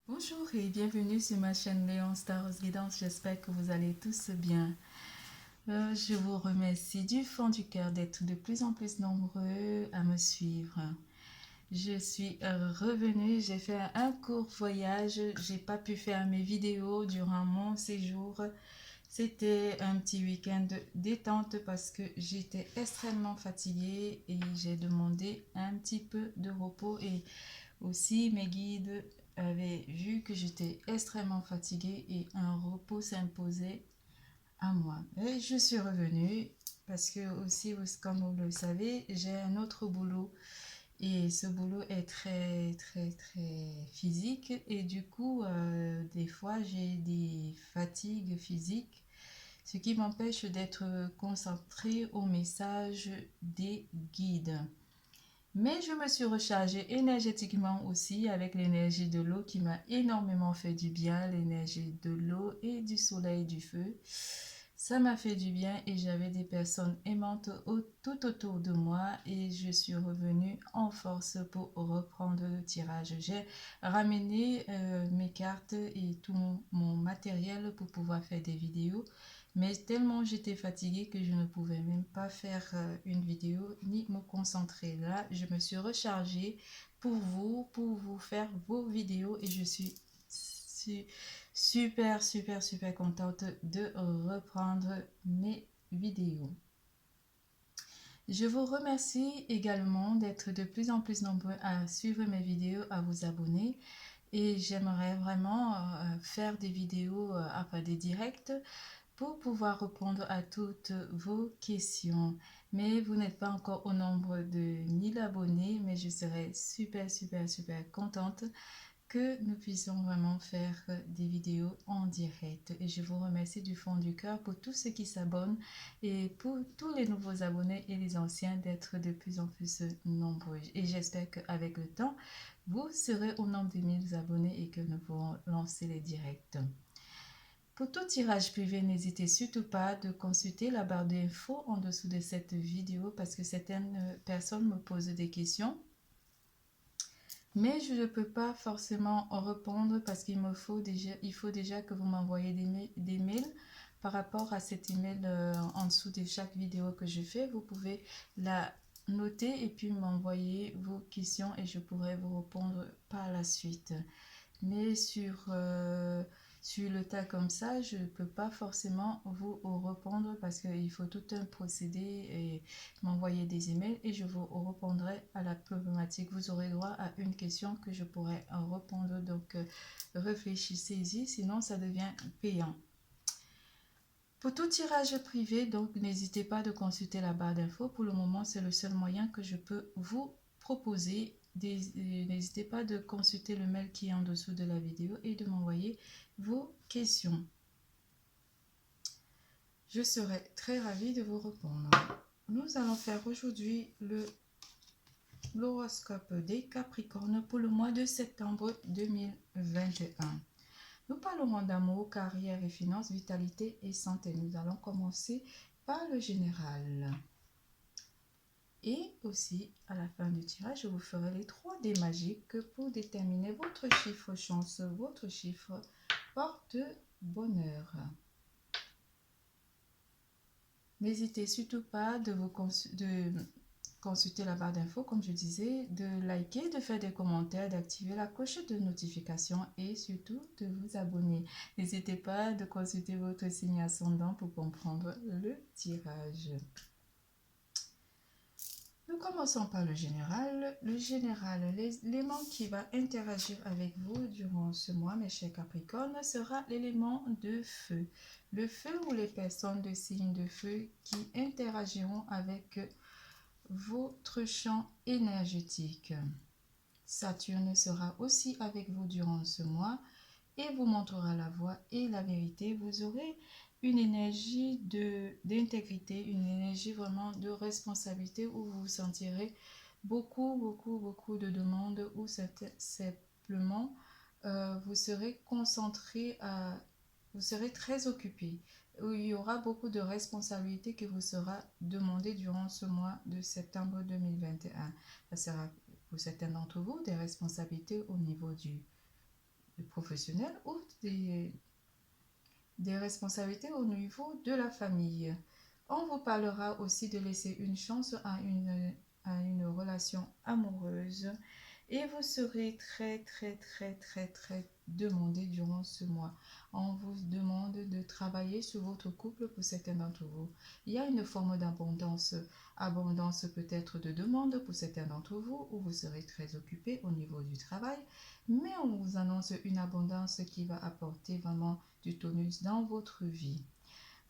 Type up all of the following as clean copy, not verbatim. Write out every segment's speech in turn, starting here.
Bonjour et bienvenue sur ma chaîne Léon Star Guidance. J'espère que vous allez tous bien. Je vous remercie du fond du cœur d'être de plus en plus nombreux à me suivre. Je suis revenue, j'ai fait un court voyage, j'ai pas pu faire mes vidéos durant mon séjour. C'était un petit week-end détente parce que j'étais extrêmement fatiguée et j'ai demandé un petit peu de repos et aussi mes guides avaient vu que j'étais extrêmement fatiguée et un repos s'imposait à moi. Et je suis revenue parce que aussi, comme vous le savez, j'ai un autre boulot et ce boulot est très très très physique et du coup des fois j'ai des fatigues physiques, ce qui m'empêche d'être concentrée au message des guides. Mais je me suis rechargée énergétiquement aussi avec l'énergie de l'eau qui m'a énormément fait du bien, l'énergie de l'eau et du soleil, du feu. Ça m'a fait du bien et j'avais des personnes aimantes tout autour de moi et je suis revenue en force pour reprendre le tirage. J'ai ramené mes cartes et tout mon matériel pour pouvoir faire des vidéos. Mais tellement j'étais fatiguée que je ne pouvais même pas faire une vidéo ni me concentrer. Là, je me suis rechargée pour vous faire vos vidéos et je suis super contente de reprendre mes vidéos. Je vous remercie également d'être de plus en plus nombreux à suivre mes vidéos, à vous abonner. Et j'aimerais vraiment faire des vidéos, enfin des directs, pour pouvoir répondre à toutes vos questions. Mais vous n'êtes pas encore au nombre de 1000 abonnés, mais je serais super contente que nous puissions vraiment faire des vidéos en direct. Et je vous remercie du fond du cœur pour tous ceux qui s'abonnent et pour tous les nouveaux abonnés et les anciens d'être de plus en plus nombreux. Et j'espère qu'avec le temps, vous serez au nombre de 1000 abonnés et que nous pourrons lancer les directs. Pour tout tirage privé, n'hésitez surtout pas de consulter la barre d'infos en dessous de cette vidéo parce que certaines personnes me posent des questions. Mais je ne peux pas forcément en répondre parce il faut déjà que vous m'envoyez des mails par rapport à cet email en dessous de chaque vidéo que je fais. Vous pouvez la noter et puis m'envoyer vos questions et je pourrai vous répondre par la suite. Mais sur le tas comme ça, je ne peux pas forcément vous répondre parce qu'il faut tout un procédé et m'envoyer des emails et je vous répondrai à la problématique. Vous aurez droit à une question que je pourrai répondre. Donc, réfléchissez-y, sinon ça devient payant. Pour tout tirage privé, donc n'hésitez pas de consulter la barre d'infos. Pour le moment, c'est le seul moyen que je peux vous proposer. N'hésitez pas de consulter le mail qui est en dessous de la vidéo et de m'envoyer vos questions. Je serai très ravie de vous répondre. Nous allons faire aujourd'hui l'horoscope des Capricornes pour le mois de septembre 2021. Nous parlerons d'amour, carrière et finances, vitalité et santé. Nous allons commencer par le général. Et aussi, à la fin du tirage, je vous ferai les 3 dés magiques pour déterminer votre chiffre chance, votre chiffre porte-bonheur. N'hésitez surtout pas de consulter la barre d'infos, comme je disais, de liker, de faire des commentaires, d'activer la cloche de notification et surtout de vous abonner. N'hésitez pas de consulter votre signe ascendant pour comprendre le tirage. Nous commençons par le général. Le général, l'élément qui va interagir avec vous durant ce mois, mes chers Capricornes, sera l'élément de feu. Le feu ou les personnes de signe de feu qui interagiront avec votre champ énergétique. Saturne sera aussi avec vous durant ce mois et vous montrera la voie et la vérité. Vous aurez une énergie d'intégrité, une énergie vraiment de responsabilité où vous vous sentirez beaucoup de demandes ou simplement vous serez concentré vous serez très occupé. Où il y aura beaucoup de responsabilités qui vous sera demandées durant ce mois de septembre 2021. Ça sera pour certains d'entre vous des responsabilités au niveau professionnel ou des responsabilités au niveau de la famille. On vous parlera aussi de laisser une chance à une relation amoureuse et vous serez très demandé durant ce mois. On vous demande de travailler sur votre couple pour certains d'entre vous. Il y a une forme d'abondance, abondance peut-être de demande pour certains d'entre vous où vous serez très occupé au niveau du travail, mais on vous annonce une abondance qui va apporter vraiment du tonus dans votre vie.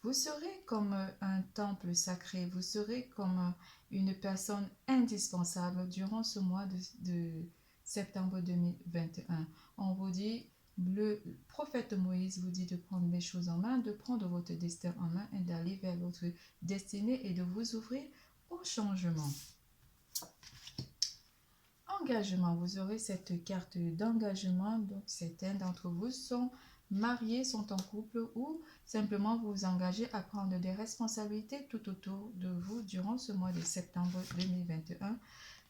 Vous serez comme un temple sacré, vous serez comme une personne indispensable durant ce mois de septembre 2021. On vous dit, le prophète Moïse vous dit de prendre les choses en main, de prendre votre destin en main et d'aller vers votre destinée et de vous ouvrir au changement. Engagement, vous aurez cette carte d'engagement, donc certains d'entre vous sont mariés, sont en couple ou simplement vous vous engagez à prendre des responsabilités tout autour de vous durant ce mois de septembre 2021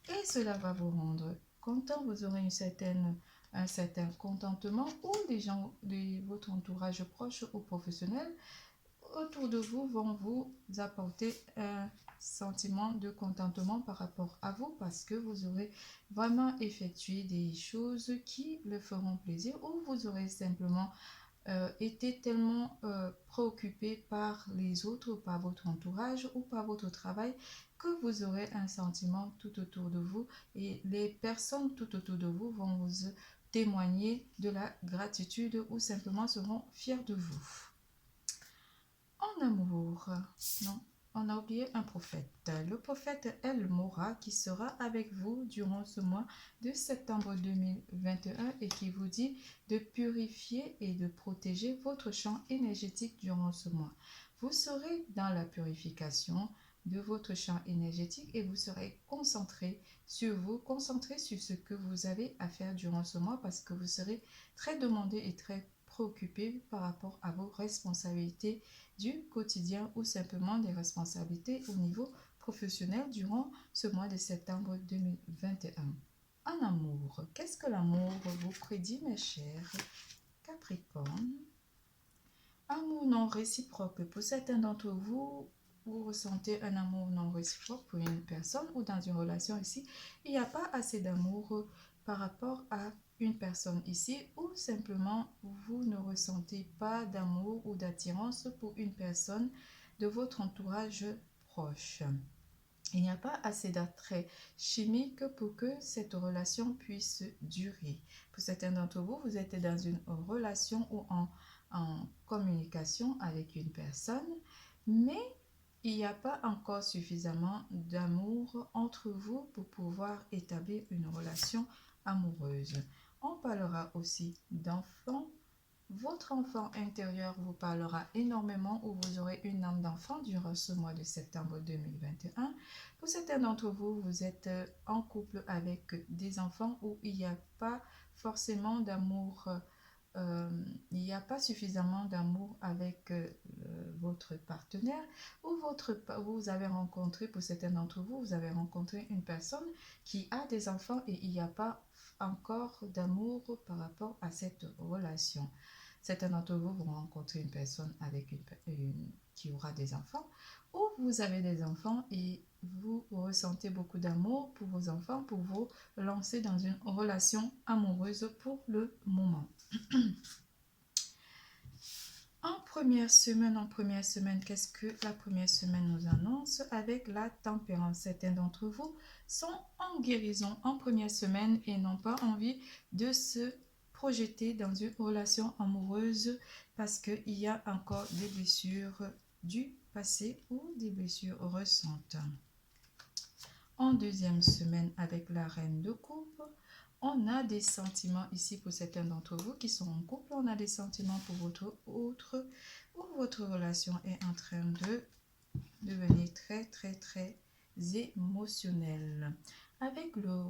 et cela va vous rendre content, vous aurez un certain contentement ou des gens de votre entourage proche ou professionnel autour de vous vont vous apporter un sentiment de contentement par rapport à vous parce que vous aurez vraiment effectué des choses qui le feront plaisir ou vous aurez simplement été tellement préoccupé par les autres, par votre entourage ou par votre travail que vous aurez un sentiment tout autour de vous et les personnes tout autour de vous vont vous témoigner de la gratitude ou simplement seront fiers de vous. En amour, non, on a oublié un prophète. Le prophète El Mora qui sera avec vous durant ce mois de septembre 2021 et qui vous dit de purifier et de protéger votre champ énergétique durant ce mois. Vous serez dans la purification de votre champ énergétique et vous serez concentré sur vous, concentré sur ce que vous avez à faire durant ce mois parce que vous serez très demandé et très préoccupé par rapport à vos responsabilités du quotidien ou simplement des responsabilités au niveau professionnel durant ce mois de septembre 2021. En amour, qu'est-ce que l'amour vous prédit, mes chers Capricorne? Amour non réciproque. Pour certains d'entre vous, vous ressentez un amour non réciproque pour une personne ou dans une relation ici. Il n'y a pas assez d'amour par rapport à une personne ici ou simplement vous ne ressentez pas d'amour ou d'attirance pour une personne de votre entourage proche. Il n'y a pas assez d'attrait chimique pour que cette relation puisse durer. Pour certains d'entre vous, vous êtes dans une relation ou en communication avec une personne, mais il n'y a pas encore suffisamment d'amour entre vous pour pouvoir établir une relation amoureuse. On parlera aussi d'enfants. Votre enfant intérieur vous parlera énormément ou vous aurez une âme d'enfant durant ce mois de septembre 2021. Pour certains d'entre vous, vous êtes en couple avec des enfants où il n'y a pas forcément d'amour, il n'y a pas suffisamment d'amour avec votre partenaire ou vous avez rencontré, pour certains d'entre vous, vous avez rencontré une personne qui a des enfants et il n'y a pas encore d'amour par rapport à cette relation. Certains d'entre vous vont rencontrer une personne avec qui aura des enfants ou vous avez des enfants et vous ressentez beaucoup d'amour pour vos enfants pour vous lancer dans une relation amoureuse pour le moment. En première semaine, qu'est-ce que la première semaine nous annonce avec la tempérance? Certains d'entre vous sont en guérison en première semaine et n'ont pas envie de se projeter dans une relation amoureuse parce qu'il y a encore des blessures du passé ou des blessures récentes. En deuxième semaine avec la reine de coupe, on a des sentiments ici pour certains d'entre vous qui sont en couple. On a des sentiments pour votre autre ou votre relation est en train de devenir très émotionnelle. Avec le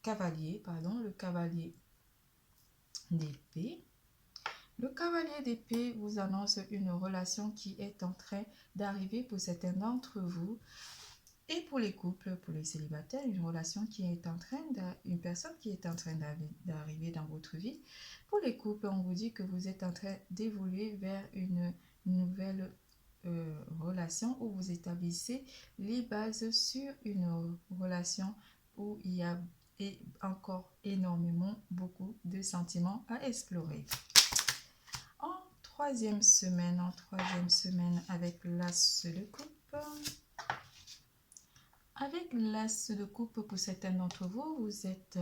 cavalier d'épée. Le cavalier d'épée vous annonce une relation qui est en train d'arriver pour certains d'entre vous. Et pour les couples, pour les célibataires, une relation qui est en train une personne qui est en train d'arriver dans votre vie. Pour les couples, on vous dit que vous êtes en train d'évoluer vers une nouvelle relation où vous établissez les bases sur une relation où il y a encore énormément, beaucoup de sentiments à explorer. En troisième semaine avec l'as de coupe. Avec l'as de coupe, pour certains d'entre vous, vous êtes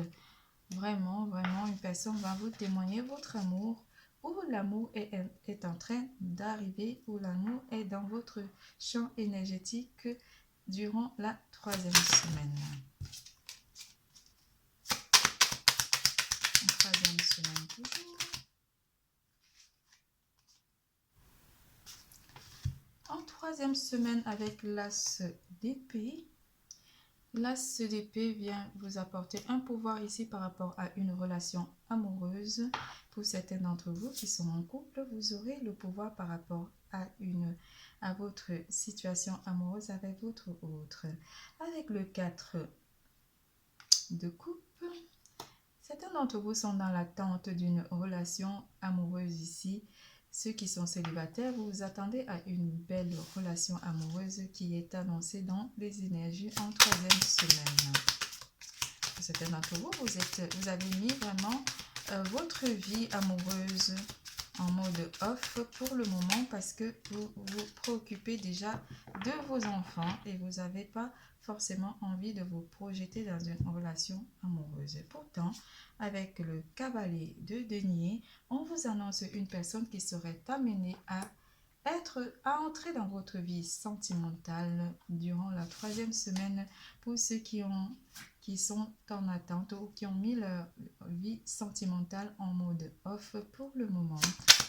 vraiment une personne va vous témoigner votre amour, ou l'amour est en train d'arriver, ou l'amour est dans votre champ énergétique durant la troisième semaine. Troisième semaine toujours. En troisième semaine avec l'as d'épée. L'as d'épée vient vous apporter un pouvoir ici par rapport à une relation amoureuse. Pour certains d'entre vous qui sont en couple, vous aurez le pouvoir par rapport à votre situation amoureuse avec votre autre. Avec le 4 de coupe, certains d'entre vous sont dans l'attente d'une relation amoureuse ici. Ceux qui sont célibataires, vous vous attendez à une belle relation amoureuse qui est annoncée dans les énergies en troisième semaine. Pour certains d'entre vous, vous avez mis vraiment votre vie amoureuse en mode off pour le moment parce que vous vous préoccupez déjà de vos enfants et vous n'avez pas forcément envie de vous projeter dans une relation amoureuse. Et pourtant, avec le cavalier de denier, on vous annonce une personne qui serait amenée à entrer dans votre vie sentimentale durant la troisième semaine pour ceux qui sont en attente ou qui ont mis leur vie sentimentale en mode off pour le moment.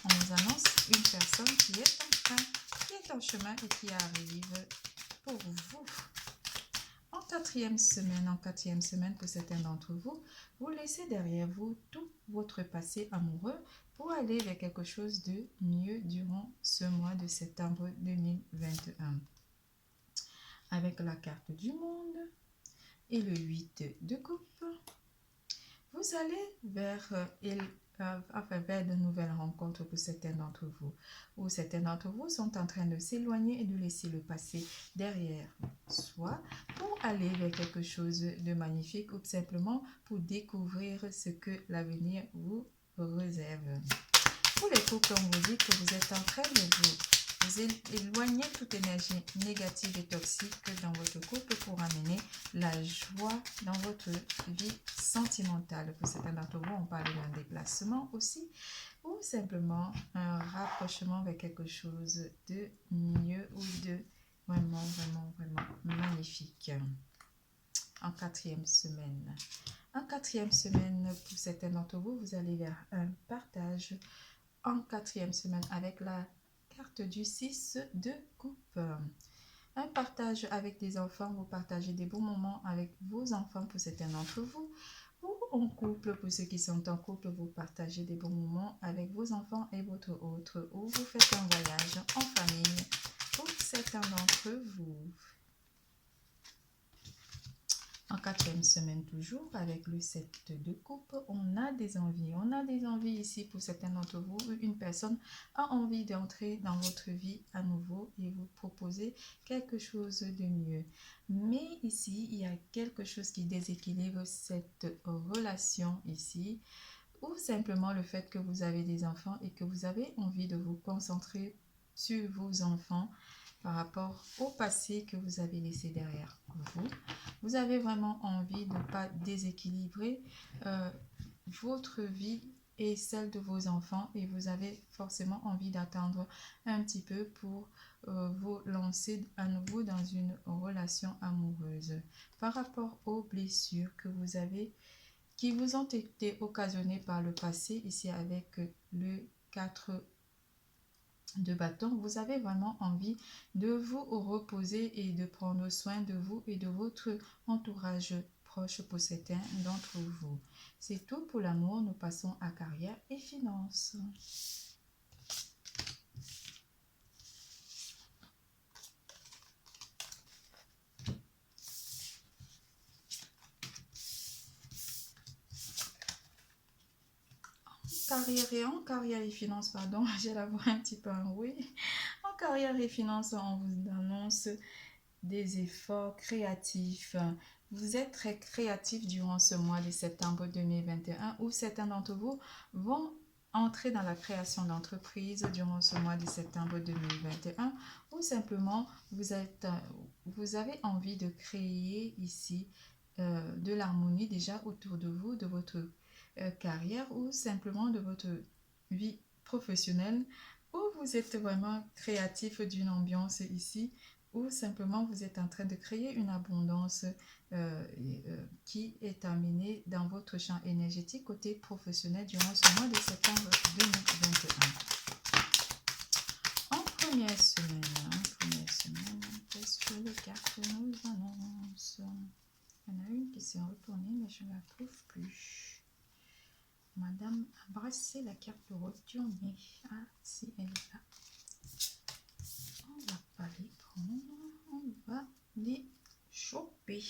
On vous annonce une personne qui est en chemin et qui arrive pour vous. En quatrième semaine pour certains d'entre vous, vous laissez derrière vous tout votre passé amoureux pour aller vers quelque chose de mieux durant ce mois de septembre 2021. Avec la carte du monde et le 8 de coupe, vous allez vers de nouvelles rencontres pour certains d'entre vous, ou certains d'entre vous sont en train de s'éloigner et de laisser le passé derrière soi pour aller vers quelque chose de magnifique ou simplement pour découvrir ce que l'avenir vous réserve. Pour les couples, on vous dit que vous êtes en train de vous éloigner toute énergie négative et toxique dans votre couple pour amener la joie dans votre vie sentimentale. Pour certains d'entre vous, on parle d'un déplacement aussi ou simplement un rapprochement avec quelque chose de mieux ou de vraiment magnifique. En quatrième semaine. En quatrième semaine, pour certains d'entre vous, vous allez vers un partage en quatrième semaine avec la carte du 6 de coupe. Un partage avec des enfants, vous partagez des bons moments avec vos enfants pour certains d'entre vous. Ou en couple, pour ceux qui sont en couple, vous partagez des bons moments avec vos enfants et votre autre. Ou vous faites un voyage en famille pour certains d'entre vous. En quatrième semaine toujours, avec le 7 de coupe, on a des envies. On a des envies ici pour certains d'entre vous. Une personne a envie d'entrer dans votre vie à nouveau et vous proposer quelque chose de mieux. Mais ici, il y a quelque chose qui déséquilibre cette relation ici. Ou simplement le fait que vous avez des enfants et que vous avez envie de vous concentrer sur vos enfants par rapport au passé que vous avez laissé derrière vous. Vous avez vraiment envie de ne pas déséquilibrer votre vie et celle de vos enfants et vous avez forcément envie d'attendre un petit peu pour vous lancer à nouveau dans une relation amoureuse. Par rapport aux blessures que vous avez, qui vous ont été occasionnées par le passé, ici avec le 4 de bâton, vous avez vraiment envie de vous reposer et de prendre soin de vous et de votre entourage proche pour certains d'entre vous. C'est tout pour l'amour. Nous passons à carrière et finances. carrière et finance, pardon, j'ai la voix un petit peu enrouée. En carrière et finance, on vous annonce des efforts créatifs. Vous êtes très créatif durant ce mois de septembre 2021 où certains d'entre vous vont entrer dans la création d'entreprise durant ce mois de septembre 2021 ou simplement vous avez envie de créer ici de l'harmonie déjà autour de vous, de votre carrière ou simplement de votre vie professionnelle où vous êtes vraiment créatif d'une ambiance ici ou simplement vous êtes en train de créer une abondance qui est amenée dans votre champ énergétique côté professionnel durant ce mois de septembre 2021. En première semaine, qu'est-ce que les cartes nous annoncent? Il y en a une qui s'est retournée, mais je ne la trouve plus. Madame a brassé la carte retournée. Ah, si elle est là. On ne va pas les prendre, on va les choper.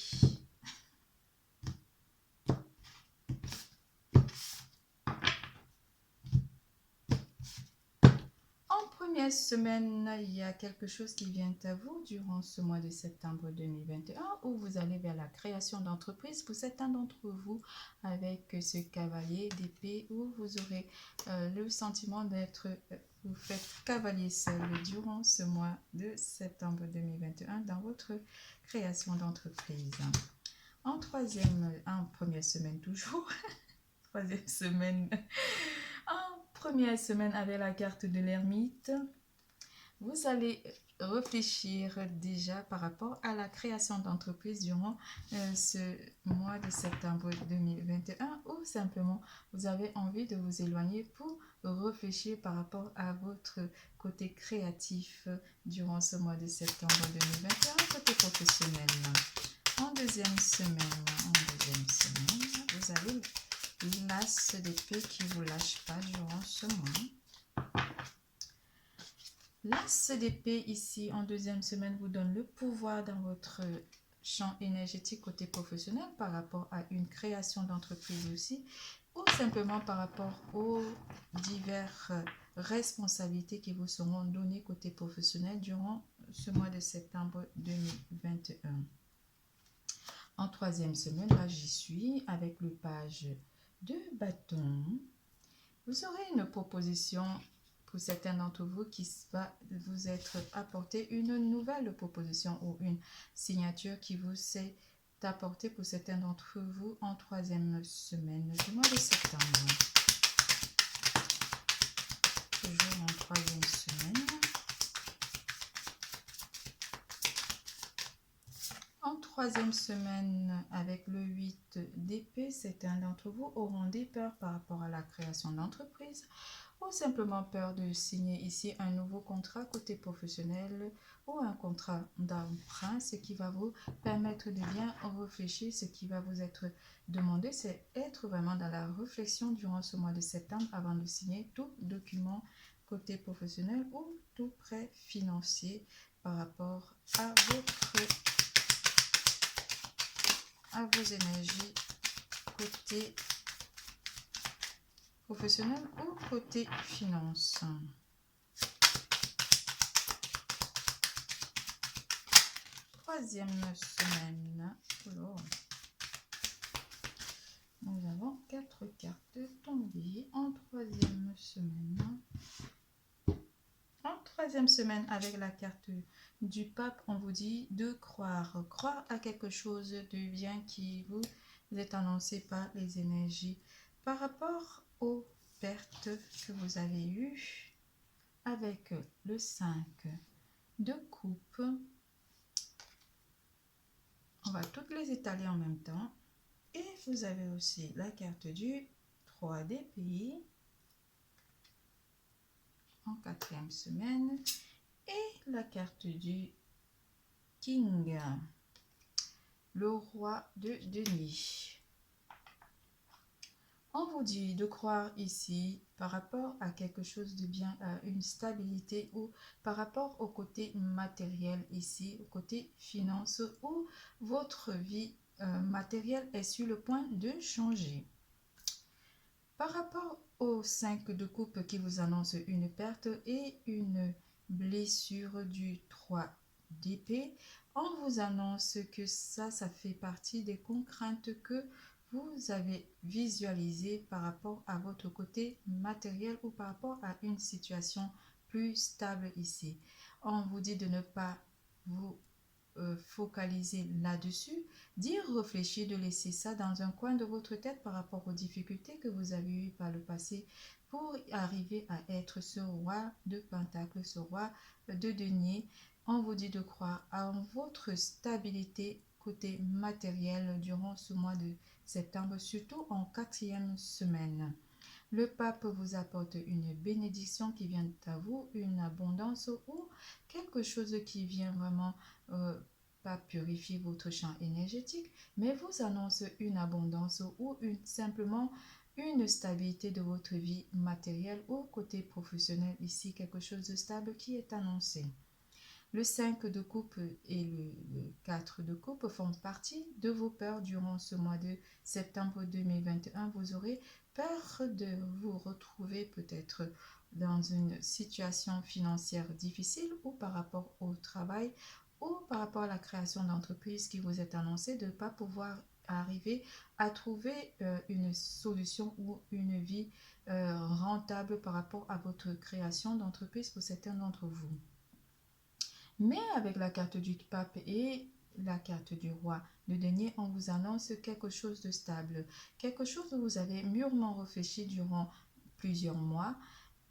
En première semaine, il y a quelque chose qui vient à vous durant ce mois de septembre 2021 où vous allez vers la création d'entreprise. Pour certains d'entre vous, avec ce cavalier d'épée, où vous aurez le sentiment d'être, vous faites cavalier seul durant ce mois de septembre 2021 dans votre création d'entreprise. En première semaine toujours, troisième semaine. Première semaine avec la carte de l'ermite, vous allez réfléchir déjà par rapport à la création d'entreprise durant ce mois de septembre 2021 ou simplement vous avez envie de vous éloigner pour réfléchir par rapport à votre côté créatif durant ce mois de septembre 2021 côté professionnel. En deuxième semaine, vous avez l'as d'épée qui ne vous lâche pas durant ce mois. L'as d'épée ici en deuxième semaine vous donne le pouvoir dans votre champ énergétique côté professionnel par rapport à une création d'entreprise aussi ou simplement par rapport aux diverses responsabilités qui vous seront données côté professionnel durant ce mois de septembre 2021. En troisième semaine, là j'y suis avec le page de bâton. Vous aurez une proposition pour certains d'entre vous qui va vous être apportée, une nouvelle proposition ou une signature qui vous est apportée pour certains d'entre vous en troisième semaine du mois de septembre. Toujours en troisième semaine. En troisième semaine, avec le 8 d'épée, certains d'entre vous auront des peurs par rapport à la création d'entreprise ou simplement peur de signer ici un nouveau contrat côté professionnel ou un contrat d'emprunt, ce qui va vous permettre de bien réfléchir. Ce qui va vous être demandé, c'est être vraiment dans la réflexion durant ce mois de septembre avant de signer tout document côté professionnel ou tout prêt financier par rapport à vos énergies côté professionnel ou côté finance. Troisième semaine. Alors, nous avons 4 cartes tombées en troisième semaine. En troisième semaine, avec la carte du pape, on vous dit de croire à quelque chose de bien qui vous est annoncé par les énergies par rapport aux pertes que vous avez eues avec le 5 de coupe. On va toutes les étaler en même temps. Et vous avez aussi la carte du 3 d'épée en quatrième semaine et la carte du King, le roi de denier. On vous dit de croire ici par rapport à quelque chose de bien, à une stabilité ou par rapport au côté matériel ici, au côté finance où votre vie matérielle est sur le point de changer. Par rapport au 5 de coupe qui vous annonce une perte et une blessure du 3 d'épée, on vous annonce que ça fait partie des contraintes que vous avez visualisées par rapport à votre côté matériel ou par rapport à une situation plus stable ici. On vous dit de ne pas vous focaliser là-dessus, d'y réfléchir, de laisser ça dans un coin de votre tête par rapport aux difficultés que vous avez eues par le passé pour arriver à être ce roi de Pentacle, ce roi de denier. On vous dit de croire en votre stabilité côté matériel durant ce mois de septembre, surtout en 4e semaine. Le pape vous apporte une bénédiction qui vient à vous, une abondance ou quelque chose qui vient vraiment pas purifier votre champ énergétique, mais vous annonce une abondance ou simplement une stabilité de votre vie matérielle ou côté professionnel. Ici, quelque chose de stable qui est annoncé. Le 5 de coupe et le 4 de coupe font partie de vos peurs durant ce mois de septembre 2021. Vous aurez peur de vous retrouver peut-être dans une situation financière difficile ou par rapport au travail ou par rapport à la création d'entreprise qui vous est annoncée, de ne pas pouvoir arriver à trouver une solution ou une vie rentable par rapport à votre création d'entreprise pour certains d'entre vous. Mais avec la carte du pape et la carte du roi de denier, on vous annonce quelque chose de stable, quelque chose où vous avez mûrement réfléchi durant plusieurs mois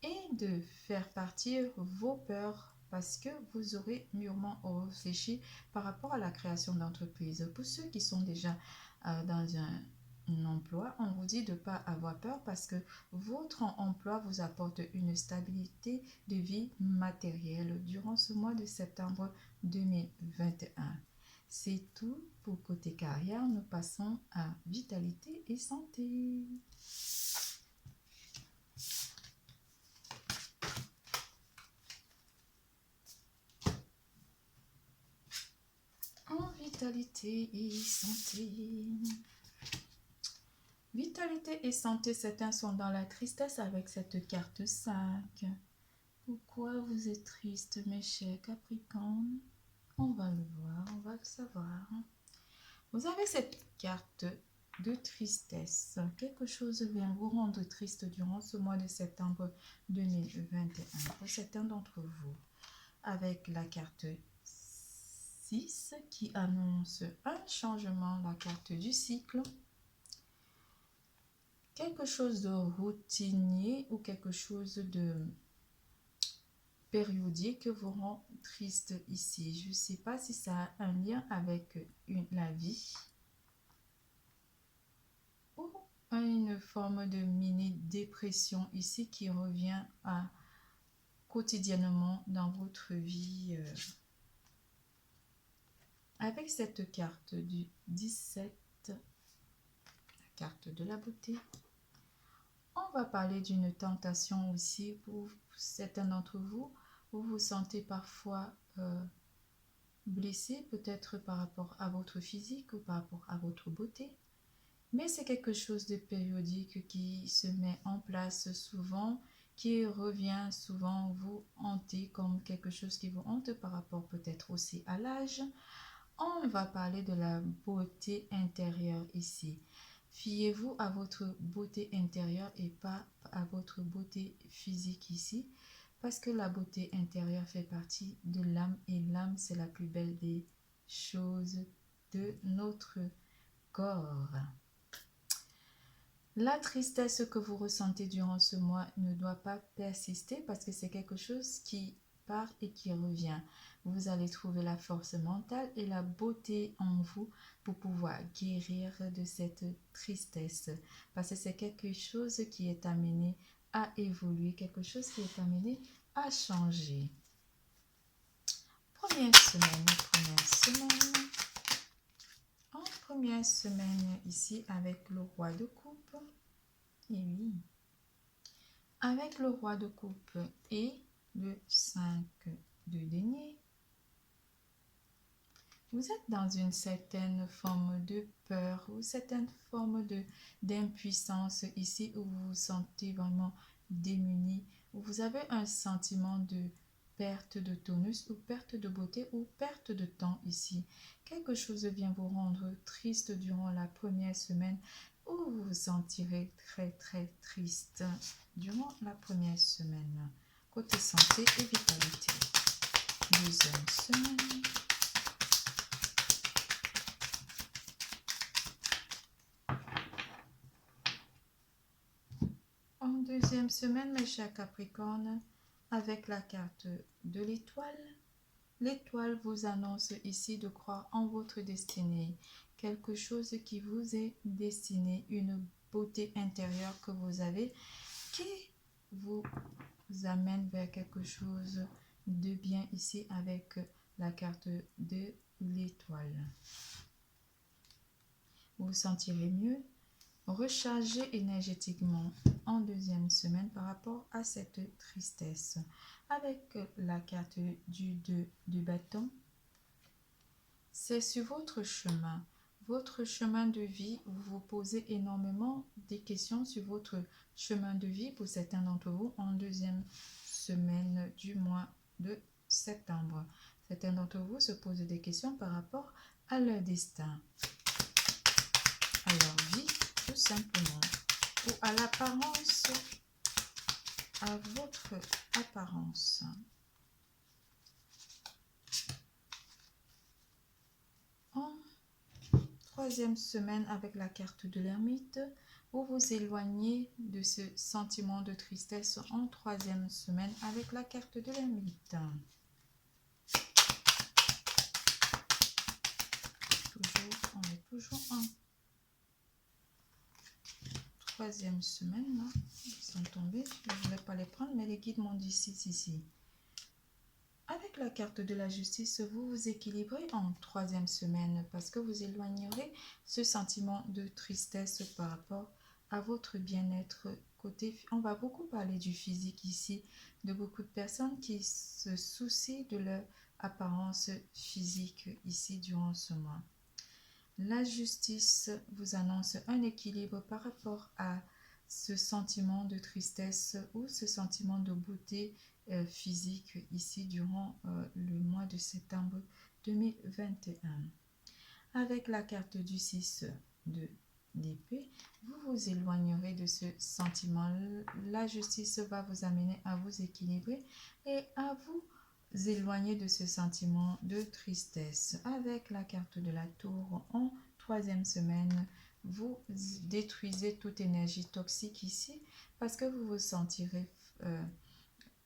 et de faire partir vos peurs parce que vous aurez mûrement réfléchi par rapport à la création d'entreprise. Pour ceux qui sont déjà dans un emploi, on vous dit de ne pas avoir peur parce que votre emploi vous apporte une stabilité de vie matérielle durant ce mois de septembre 2021. C'est tout pour côté carrière. Nous passons à vitalité et santé. En vitalité et santé. Vitalité et santé, certains sont dans la tristesse avec cette carte 5. Pourquoi vous êtes triste, mes chers Capricornes? On va le voir, on va le savoir. Vous avez cette carte de tristesse. Quelque chose vient vous rendre triste durant ce mois de septembre 2021. Pour certains d'entre vous, avec la carte 6 qui annonce un changement, la carte du cycle. Quelque chose de routinier ou quelque chose de périodique vous rend triste ici. Je ne sais pas si ça a un lien avec la vie ou une forme de mini-dépression ici qui revient quotidiennement dans votre vie. Avec cette carte du 17, la carte de la beauté, on va parler d'une tentation aussi pour certains d'entre vous. Vous vous sentez parfois blessé, peut-être par rapport à votre physique ou par rapport à votre beauté. Mais c'est quelque chose de périodique qui se met en place souvent, qui revient souvent vous hanter comme quelque chose qui vous hante par rapport peut-être aussi à l'âge. On va parler de la beauté intérieure ici. Fiez-vous à votre beauté intérieure et pas à votre beauté physique ici, parce que la beauté intérieure fait partie de l'âme et l'âme, c'est la plus belle des choses de notre corps. La tristesse que vous ressentez durant ce mois ne doit pas persister parce que c'est quelque chose qui part et qui revient. Vous allez trouver la force mentale et la beauté en vous pour pouvoir guérir de cette tristesse. Parce que c'est quelque chose qui est amené à évoluer, quelque chose qui est amené à changer. Première semaine. En première semaine ici avec le roi de coupe. Et oui. Avec le roi de coupe et le 5 de denier, Vous êtes dans une certaine forme de peur ou certaine forme d'impuissance ici où vous vous sentez vraiment démuni, où vous avez un sentiment de perte de tonus ou perte de beauté ou perte de temps ici. Quelque chose vient vous rendre triste durant la première semaine où vous vous sentirez très très triste durant la première semaine. Côté santé et vitalité. Deuxième semaine. En deuxième semaine, mes chers Capricornes, avec la carte de l'étoile, l'étoile vous annonce ici de croire en votre destinée, quelque chose qui vous est destiné, une beauté intérieure que vous avez qui vous amène vers quelque chose de bien ici avec la carte de l'étoile. Vous vous sentirez mieux, rechargé énergétiquement en deuxième semaine par rapport à cette tristesse. Avec la carte du 2 du bâton, c'est sur votre chemin de vie. Vous vous posez énormément des questions sur votre chemin de vie pour certains d'entre vous en deuxième semaine du mois de septembre. Certains d'entre vous se posent des questions par rapport à leur destin, à leur vie tout simplement, ou à l'apparence, à votre apparence. En troisième semaine avec la carte de l'ermite, vous vous éloignez de ce sentiment de tristesse en troisième semaine avec la carte de l'ermite. On est toujours en troisième semaine. Là. Ils sont tombés. Je ne voulais pas les prendre, mais les guides m'ont dit ici. Avec la carte de la justice, vous vous équilibrez en troisième semaine parce que vous éloignerez ce sentiment de tristesse par rapport à votre bien-être côté. On va beaucoup parler du physique ici, de beaucoup de personnes qui se soucient de leur apparence physique ici durant ce mois. La justice vous annonce un équilibre par rapport à ce sentiment de tristesse ou ce sentiment de beauté physique ici durant le mois de septembre 2021. Avec la carte du 6 d'épée, vous vous éloignerez de ce sentiment. La justice va vous amener à vous équilibrer et à vous éloigner de ce sentiment de tristesse. Avec la carte de la tour en troisième semaine, vous détruisez toute énergie toxique ici parce que vous vous sentirez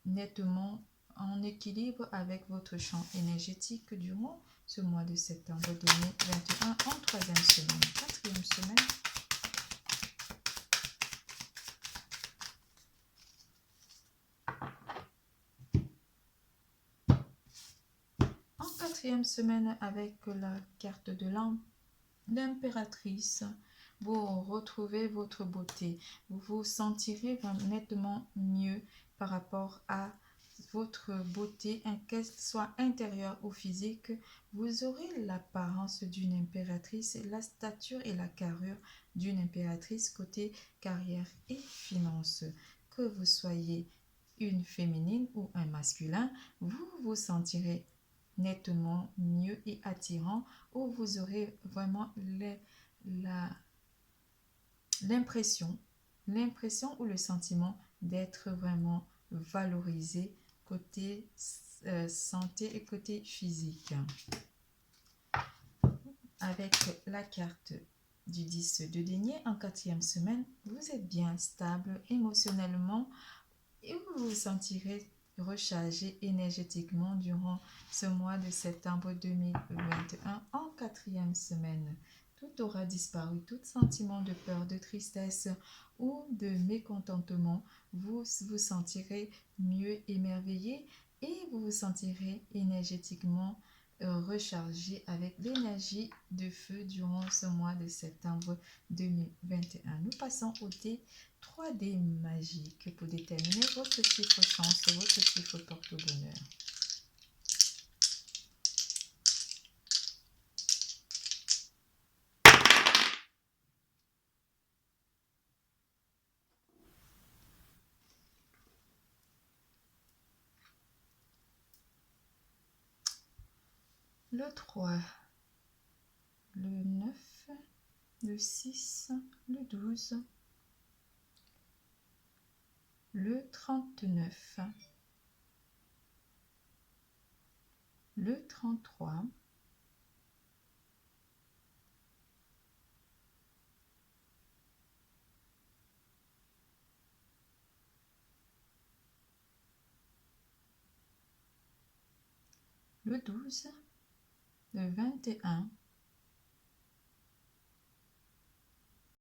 nettement en équilibre avec votre champ énergétique durant ce mois de septembre 2021 en troisième semaine. Quatrième semaine. En quatrième semaine avec la carte de l'impératrice, vous retrouvez votre beauté. Vous vous sentirez nettement mieux par rapport à votre beauté, qu'elle soit intérieure ou physique. Vous aurez l'apparence d'une impératrice, la stature et la carrure d'une impératrice côté carrière et finances. Que vous soyez une féminine ou un masculin, vous vous sentirez nettement mieux et attirant, où vous aurez vraiment l'impression ou le sentiment d'être vraiment valorisé côté santé et côté physique. Avec la carte du 10 de denier en quatrième semaine, vous êtes bien stable émotionnellement et vous vous sentirez rechargé énergétiquement durant ce mois de septembre 2021 en quatrième semaine. Tout aura disparu, tout sentiment de peur, de tristesse ou de mécontentement. Vous vous sentirez mieux émerveillé et vous vous sentirez énergétiquement rechargé avec l'énergie de feu durant ce mois de septembre 2021. Nous passons au dé 3D magique pour déterminer votre chiffre chance, votre chiffre porte-bonheur. le 3, le 9, le 6, le 12, le 39, le 33, le 12, le 21,